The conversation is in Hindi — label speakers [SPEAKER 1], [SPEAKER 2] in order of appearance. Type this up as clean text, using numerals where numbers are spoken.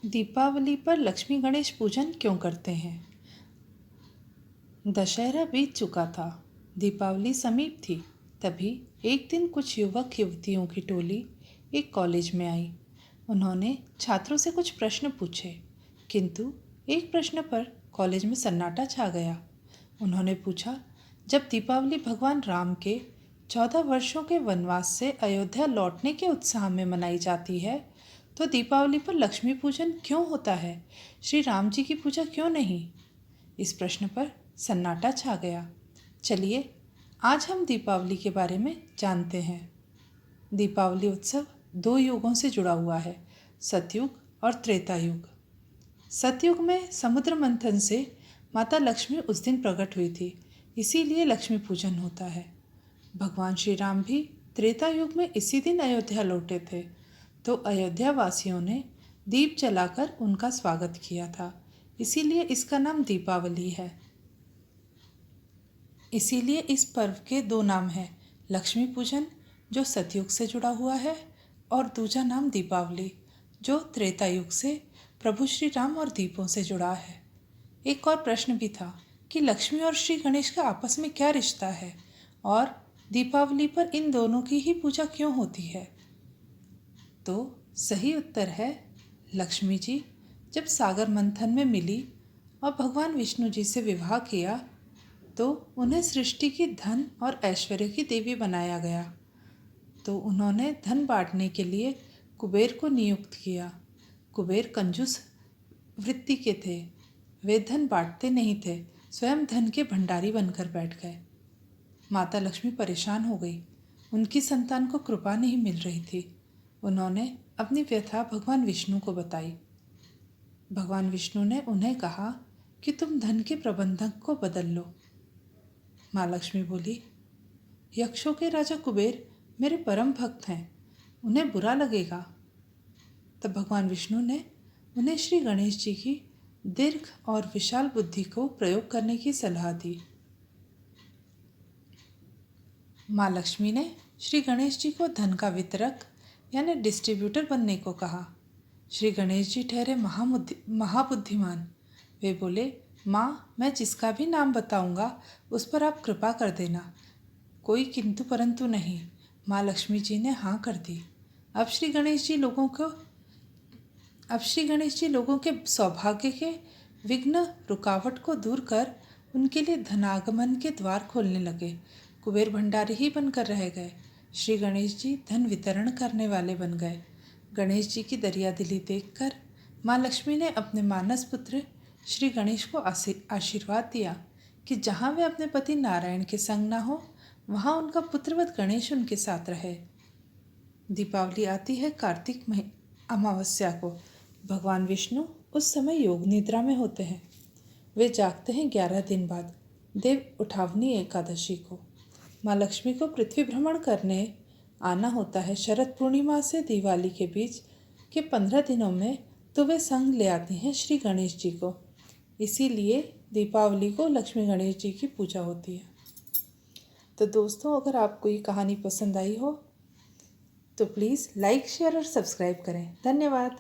[SPEAKER 1] दीपावली पर लक्ष्मी गणेश पूजन क्यों करते हैं? दशहरा बीत चुका था, दीपावली समीप थी। तभी एक दिन कुछ युवक युवतियों की टोली एक कॉलेज में आई। उन्होंने छात्रों से कुछ प्रश्न पूछे, किंतु एक प्रश्न पर कॉलेज में सन्नाटा छा गया। उन्होंने पूछा, जब दीपावली भगवान राम के 14 वर्षों के वनवास से अयोध्या लौटने के उत्साह में मनाई जाती है, तो दीपावली पर लक्ष्मी पूजन क्यों होता है? श्री राम जी की पूजा क्यों नहीं? इस प्रश्न पर सन्नाटा छा गया। चलिए आज हम दीपावली के बारे में जानते हैं। दीपावली उत्सव 2 युगों से जुड़ा हुआ है, सतयुग और त्रेता युग। सतयुग में समुद्र मंथन से माता लक्ष्मी उस दिन प्रकट हुई थी, इसीलिए लक्ष्मी पूजन होता है। भगवान श्री राम भी त्रेता युग में इसी दिन अयोध्या लौटे थे, तो अयोध्या वासियों ने दीप जलाकर उनका स्वागत किया था, इसीलिए इसका नाम दीपावली है। इसीलिए इस पर्व के 2 नाम हैं, लक्ष्मी पूजन जो सतयुग से जुड़ा हुआ है और दूजा नाम दीपावली जो त्रेता युग से प्रभु श्री राम और दीपों से जुड़ा है। एक और प्रश्न भी था कि लक्ष्मी और श्री गणेश का आपस में क्या रिश्ता है और दीपावली पर इन दोनों की ही पूजा क्यों होती है? तो सही उत्तर है, लक्ष्मी जी जब सागर मंथन में मिली और भगवान विष्णु जी से विवाह किया तो उन्हें सृष्टि की धन और ऐश्वर्य की देवी बनाया गया। तो उन्होंने धन बांटने के लिए कुबेर को नियुक्त किया। कुबेर कंजूस वृत्ति के थे, वे धन बांटते नहीं थे, स्वयं धन के भंडारी बनकर बैठ गए। माता लक्ष्मी परेशान हो गई, उनकी संतान को कृपा नहीं मिल रही थी। उन्होंने अपनी व्यथा भगवान विष्णु को बताई। भगवान विष्णु ने उन्हें कहा कि तुम धन के प्रबंधक को बदल लो। माँ लक्ष्मी बोली, यक्षों के राजा कुबेर मेरे परम भक्त हैं, उन्हें बुरा लगेगा। तब भगवान विष्णु ने उन्हें श्री गणेश जी की दीर्घ और विशाल बुद्धि को प्रयोग करने की सलाह दी। माँ लक्ष्मी ने श्री गणेश जी को धन का वितरक यानी डिस्ट्रीब्यूटर बनने को कहा। श्री गणेश जी ठहरे महाबुद्धिमान। वे बोले, माँ मैं जिसका भी नाम बताऊंगा उस पर आप कृपा कर देना, कोई किंतु परंतु नहीं। माँ लक्ष्मी जी ने हाँ कर दी। अब श्री गणेश जी लोगों के सौभाग्य के विघ्न रुकावट को दूर कर उनके लिए धनागमन के द्वार खोलने लगे। कुबेर भंडारी ही बनकर रह गए। श्री गणेश जी धन वितरण करने वाले बन गए। गणेश जी की दरियादिली देखकर माँ लक्ष्मी ने अपने मानस पुत्र श्री गणेश को आशीर्वाद दिया कि जहाँ वे अपने पति नारायण के संग ना हो, वहाँ उनका पुत्रवत गणेश उनके साथ रहे। दीपावली आती है कार्तिक अमावस्या को। भगवान विष्णु उस समय योग निद्रा में होते हैं। वे जागते हैं 11 दिन बाद, देव उठावनी एकादशी को। माँ लक्ष्मी को पृथ्वी भ्रमण करने आना होता है शरद पूर्णिमा से दिवाली के बीच के 15 दिनों में, तो वे संग ले आती हैं श्री गणेश जी को। इसीलिए दीपावली को लक्ष्मी गणेश जी की पूजा होती है। तो दोस्तों, अगर आपको ये कहानी पसंद आई हो तो प्लीज़ लाइक, शेयर और सब्सक्राइब करें। धन्यवाद।